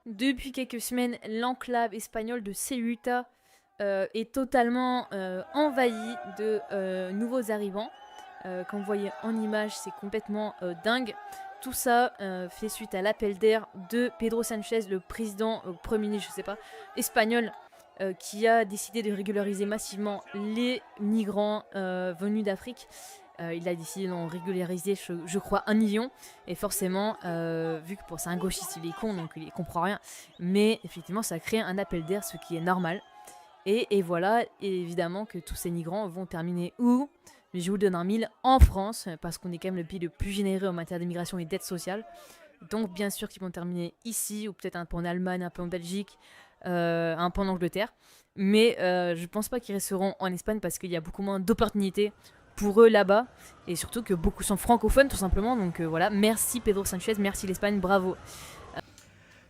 Depuis quelques semaines, l'enclave espagnole de Ceuta est totalement envahie de nouveaux arrivants. Comme vous voyez en image, c'est complètement dingue. Tout ça fait suite à l'appel d'air de Pedro Sánchez, le président, premier ministre, je sais pas, espagnol, qui a décidé de régulariser massivement les migrants venus d'Afrique. Il a décidé d'en régulariser, je crois, 1 million. Et forcément, vu que c'est un gauchiste, il est con, donc il comprend rien. Mais effectivement, ça crée un appel d'air, ce qui est normal. Et voilà, et évidemment que tous ces migrants vont terminer où? Mais je vous donne un mille en France, parce qu'on est quand même le pays le plus généreux en matière d'immigration et d'aide sociale. Donc bien sûr qu'ils vont terminer ici, ou peut-être un peu en Allemagne, un peu en Belgique, un peu en Angleterre. Mais je pense pas qu'ils resteront en Espagne parce qu'il y a beaucoup moins d'opportunités pour eux là-bas. Et surtout que beaucoup sont francophones tout simplement. Donc voilà, merci Pedro Sanchez, merci l'Espagne, bravo.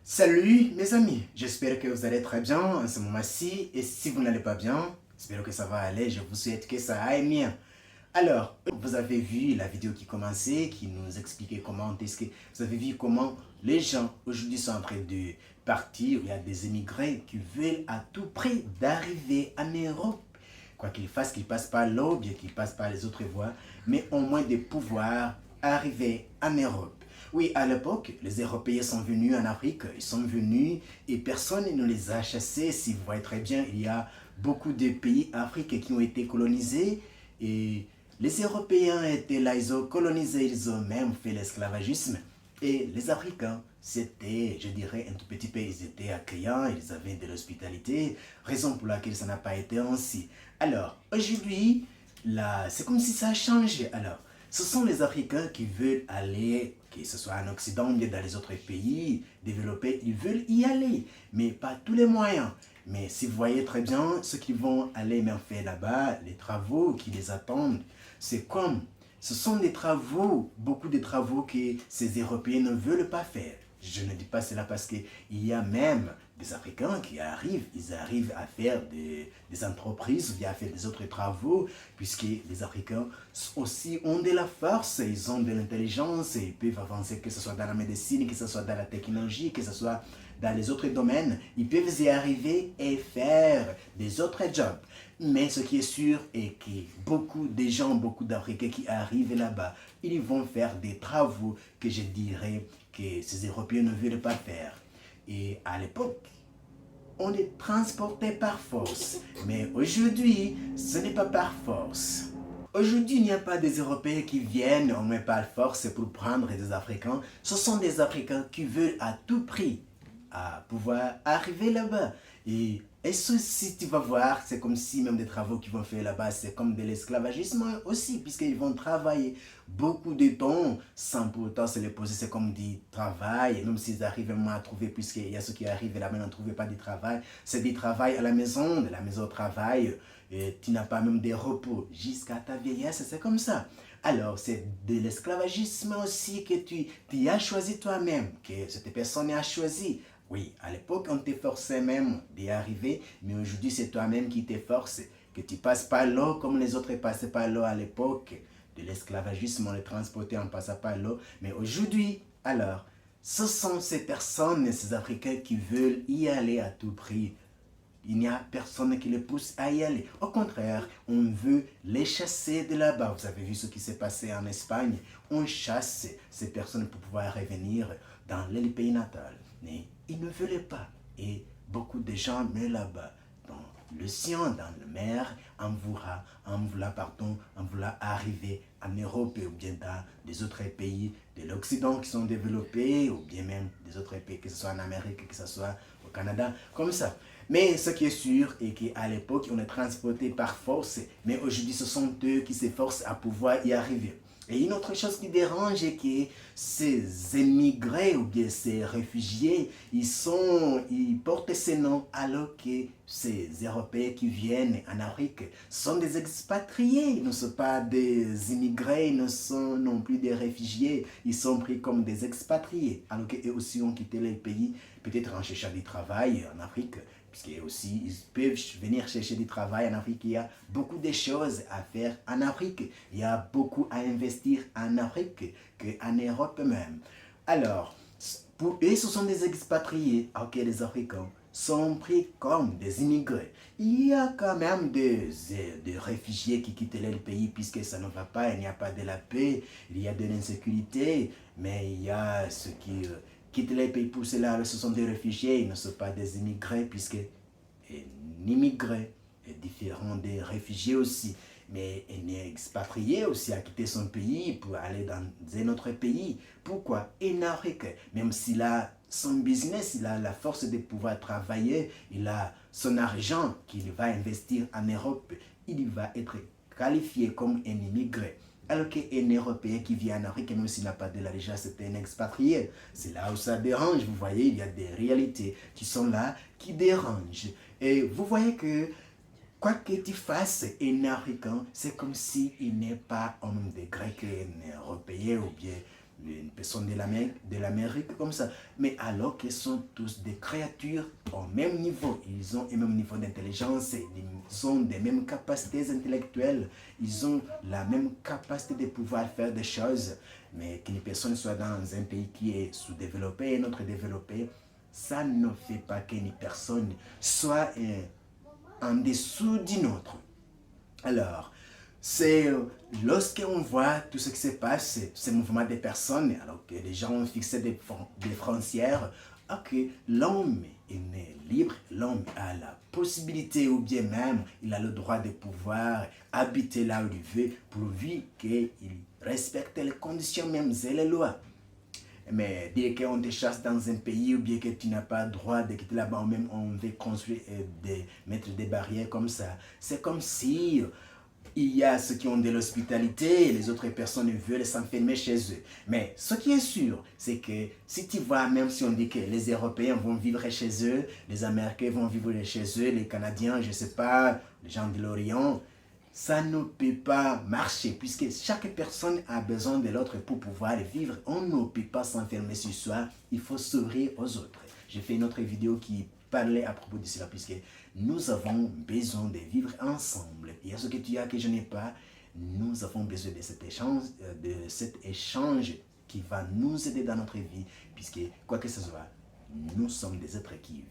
Salut mes amis, j'espère que vous allez très bien en ce moment-ci et si vous n'allez pas bien, j'espère que ça va aller, je vous souhaite que ça aille bien. Alors, vous avez vu la vidéo qui commençait, qui nous expliquait comment est-ce que vous avez vu comment les gens aujourd'hui sont en train de partir, il y a des émigrés qui veulent à tout prix d'arriver en Europe. Quoi qu'ils fassent, qu'ils passent par l'eau, bien qu'ils passent par les autres voies, mais au moins de pouvoir arriver en Europe. Oui, à l'époque, les Européens sont venus en Afrique, ils sont venus et personne ne les a chassés. Si vous voyez très bien, il y a beaucoup de pays africains qui ont été colonisés et les Européens étaient là, ils ont colonisé, ils ont même fait l'esclavagisme. Et les Africains, c'était, je dirais, un tout petit peu, ils étaient accueillants, ils avaient de l'hospitalité, raison pour laquelle ça n'a pas été ainsi. Alors, aujourd'hui, là, c'est comme si ça a changé. Alors, ce sont les Africains qui veulent aller, que ce soit en Occident ou dans les autres pays développés, ils veulent y aller, mais pas tous les moyens. Mais si vous voyez très bien, ceux qui vont aller même faire là-bas, les travaux qui les attendent, c'est comme, ce sont des travaux, beaucoup de travaux que ces Européens ne veulent pas faire. Je ne dis pas cela parce qu'il y a même des Africains qui arrivent, ils arrivent à faire des entreprises ou bien à faire des autres travaux, puisque les Africains aussi ont de la force, ils ont de l'intelligence, et ils peuvent avancer, que ce soit dans la médecine, que ce soit dans la technologie, que ce soit dans les autres domaines, ils peuvent y arriver et faire des autres jobs. Mais ce qui est sûr est que beaucoup de gens, beaucoup d'Africains qui arrivent là-bas, ils vont faire des travaux que je dirais que ces Européens ne veulent pas faire. Et à l'époque, on les transportait par force. Mais aujourd'hui, ce n'est pas par force. Aujourd'hui, il n'y a pas des Européens qui viennent, on met par force pour prendre des Africains. Ce sont des Africains qui veulent à tout prix à pouvoir arriver là-bas. Et si tu vas voir, c'est comme si même des travaux qu'ils vont faire là-bas, c'est comme de l'esclavagisme aussi, puisqu'ils vont travailler beaucoup de temps sans pour autant se les poser. C'est comme du travail, même s'ils arrivent vraiment à trouver, puisqu'il y a ceux qui arrivent là-bas ne trouvent pas de travail. C'est du travail à la maison, de la maison au travail, et tu n'as pas même de repos jusqu'à ta vieillesse, c'est comme ça. Alors, c'est de l'esclavagisme aussi que tu as choisi toi-même, que cette personne a choisi. Oui, à l'époque, on te forçait même d'y arriver, mais aujourd'hui, c'est toi-même qui te force, que tu passes par l'eau comme les autres passaient par l'eau à l'époque. De l'esclavagisme, on les transportait en passant par l'eau. Mais aujourd'hui, alors, ce sont ces personnes, ces Africains qui veulent y aller à tout prix. Il n'y a personne qui les pousse à y aller. Au contraire, on veut les chasser de là-bas. Vous avez vu ce qui s'est passé en Espagne. On chasse ces personnes pour pouvoir revenir dans le pays natal. Mais ils ne veulent pas. Et beaucoup de gens meurent là-bas. Dans l'océan, dans la mer, en voulant arriver en Europe ou bien dans des autres pays de l'Occident qui sont développés ou bien même des autres pays, que ce soit en Amérique, que ce soit au Canada, comme ça. Mais ce qui est sûr est qu'à l'époque, on est transporté par force, mais aujourd'hui, ce sont eux qui s'efforcent à pouvoir y arriver. Et une autre chose qui dérange est que ces émigrés ou bien ces réfugiés, ils portent ces noms alors que ces Européens qui viennent en Afrique sont des expatriés. Ils ne sont pas des immigrés, ils ne sont non plus des réfugiés. Ils sont pris comme des expatriés alors qu'eux aussi ont quitté les pays, peut-être en cherchant du travail en Afrique. Puisqu'ils aussi, ils peuvent venir chercher du travail en Afrique. Il y a beaucoup de choses à faire en Afrique. Il y a beaucoup à investir en Afrique qu'en Europe même. Alors, Pour eux, ce sont des expatriés, alors que les Africains sont pris comme des immigrés. Il y a quand même des réfugiés qui quittent leur pays puisque ça ne va pas, il n'y a pas de la paix, il y a de l'insécurité, mais il y a ceux qui quittent leur pays pour cela, ce sont des réfugiés, ils ne sont pas des immigrés puisque un immigré est différent des réfugiés aussi. Mais un expatrié aussi a quitté son pays pour aller dans un autre pays. Pourquoi? Un Africain, même s'il a son business, il a la force de pouvoir travailler, il a son argent qu'il va investir en Europe, il va être qualifié comme un immigré. Alors qu'un Européen qui vit en Afrique, même s'il n'a pas de l'argent, c'est un expatrié. C'est là où ça dérange. Vous voyez, il y a des réalités qui sont là, qui dérangent. Et vous voyez que quoi que tu fasses, un Africain, c'est comme s'il n'est pas un des Grecs, un Européen ou bien une personne de l'Amérique comme ça. Mais alors qu'ils sont tous des créatures au même niveau. Ils ont le même niveau d'intelligence, ils ont des mêmes capacités intellectuelles, ils ont la même capacité de pouvoir faire des choses. Mais qu'une personne soit dans un pays qui est sous-développé et un autre développé, ça ne fait pas qu'une personne soit en dessous d'une autre. Alors, c'est lorsqu'on voit tout ce qui se passe, ce mouvement des personnes, alors que les gens ont fixé des frontières, ok, l'homme est né libre, l'homme a la possibilité ou bien même il a le droit de pouvoir habiter là où il veut, pourvu qu'il respecte les conditions mêmes et les lois. Mais dès qu'on te chasse dans un pays ou bien que tu n'as pas le droit de quitter là-bas, ou même on veut construire, mettre des barrières comme ça, c'est comme si il y a ceux qui ont de l'hospitalité et les autres personnes veulent s'enfermer chez eux. Mais ce qui est sûr, c'est que si tu vois, même si on dit que les Européens vont vivre chez eux, les Américains vont vivre chez eux, les Canadiens, je ne sais pas, les gens de l'Orient, ça ne peut pas marcher puisque chaque personne a besoin de l'autre pour pouvoir vivre. On ne peut pas s'enfermer sur soi, il faut s'ouvrir aux autres. J'ai fait une autre vidéo qui parlait à propos de cela puisque nous avons besoin de vivre ensemble. Il y a ce que tu as que je n'ai pas. Nous avons besoin de cet échange qui va nous aider dans notre vie puisque quoi que ce soit, nous sommes des êtres qui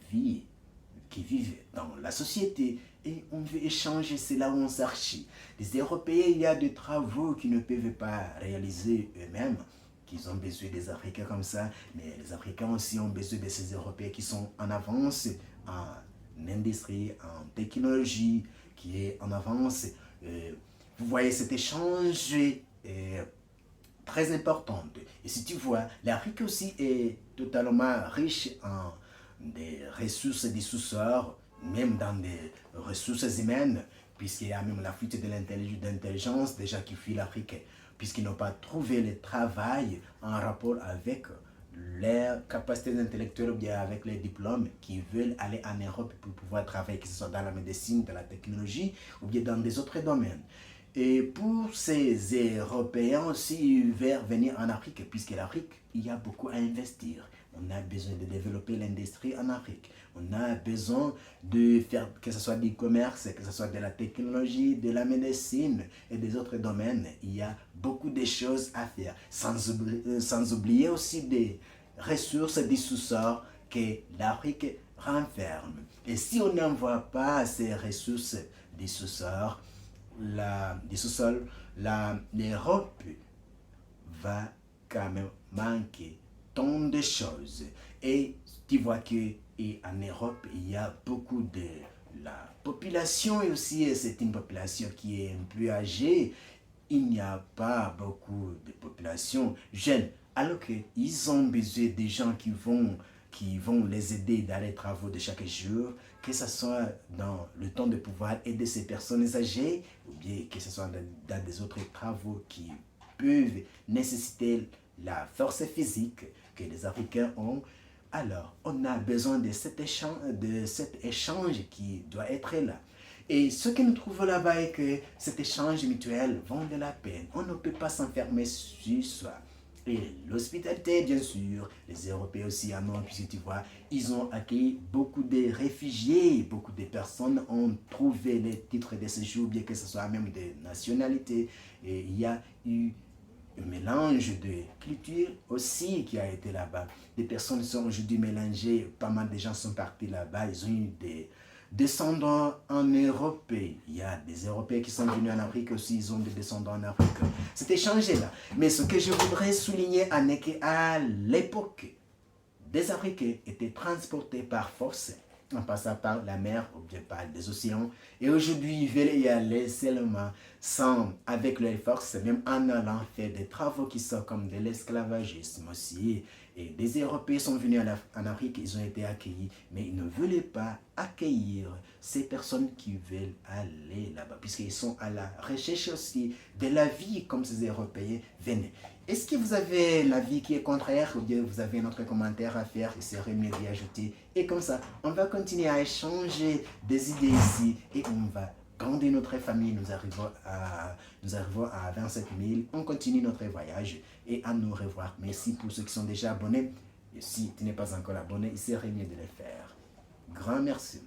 vivent dans la société et on veut échanger, c'est là où on s'archit. Les Européens, il y a des travaux qu'ils ne peuvent pas réaliser eux-mêmes, qu'ils ont besoin des Africains comme ça, mais les Africains aussi ont besoin de ces Européens qui sont en avance en industrie, en technologie, qui est en avance. Vous voyez cet échange très important. Et si tu vois, l'Afrique aussi est totalement riche en des ressources des sous-sols, même dans des ressources humaines, puisqu'il y a même la fuite de l'intelligence déjà qui fuit l'Afrique, puisqu'ils n'ont pas trouvé le travail en rapport avec leurs capacités intellectuelles ou bien avec les diplômes qui veulent aller en Europe pour pouvoir travailler, que ce soit dans la médecine, dans la technologie ou bien dans des autres domaines. Et pour ces Européens aussi, ils veulent venir en Afrique, puisque l'Afrique, il y a beaucoup à investir. On a besoin de développer l'industrie en Afrique. On a besoin de faire, que ce soit du commerce, que ce soit de la technologie, de la médecine et des autres domaines. Il y a beaucoup de choses à faire. Sans oublier aussi des ressources du sous-sol que l'Afrique renferme. Et si on n'envoie pas ces ressources du sous-sol, l'Europe va quand même manquer tant de choses. Et tu vois que en Europe, il y a beaucoup de la population et aussi c'est une population qui est un peu âgée. Il n'y a pas beaucoup de population jeune. Alors qu'ils ont besoin des gens qui vont les aider dans les travaux de chaque jour, que ce soit dans le temps de pouvoir aider ces personnes âgées, ou bien que ce soit dans des autres travaux qui peuvent nécessiter la force physique que les Africains ont. Alors, on a besoin de cet échange qui doit être là. Et ce que nous trouvons là-bas est que cet échange mutuel vaut de la peine. On ne peut pas s'enfermer sur soi. Et l'hospitalité, bien sûr, les Européens aussi en ont, puisque tu vois, ils ont accueilli beaucoup de réfugiés, beaucoup de personnes ont trouvé les titres de séjour, bien que ce soit même des nationalités. Et il y a eu un mélange de culture aussi qui a été là-bas. Des personnes sont aujourd'hui mélangées, pas mal de gens sont partis là-bas, ils ont eu des descendants en Europe. Il y a des Européens qui sont venus en Afrique aussi, ils ont des descendants en Afrique. C'était changé là. Mais ce que je voudrais souligner, c'est qu'à l'époque, des Africains étaient transportés par force en passant par la mer ou bien par les océans. Et aujourd'hui, ils veulent y aller seulement sans, avec leurs forces, même en allant faire des travaux qui sont comme de l'esclavagisme aussi. Et des Européens sont venus en Afrique, ils ont été accueillis, mais ils ne voulaient pas accueillir ces personnes qui veulent aller là-bas, puisqu'ils sont à la recherche aussi de la vie comme ces Européens venaient. Est-ce que vous avez l'avis qui est contraire ou bien vous avez un autre commentaire à faire? Il serait mieux d'y ajouter. Et comme ça, on va continuer à échanger des idées ici et on va grandir notre famille. Nous arrivons à 27 000. On continue notre voyage et à nous revoir. Merci pour ceux qui sont déjà abonnés. Et si tu n'es pas encore abonné, il serait mieux de le faire. Grand merci.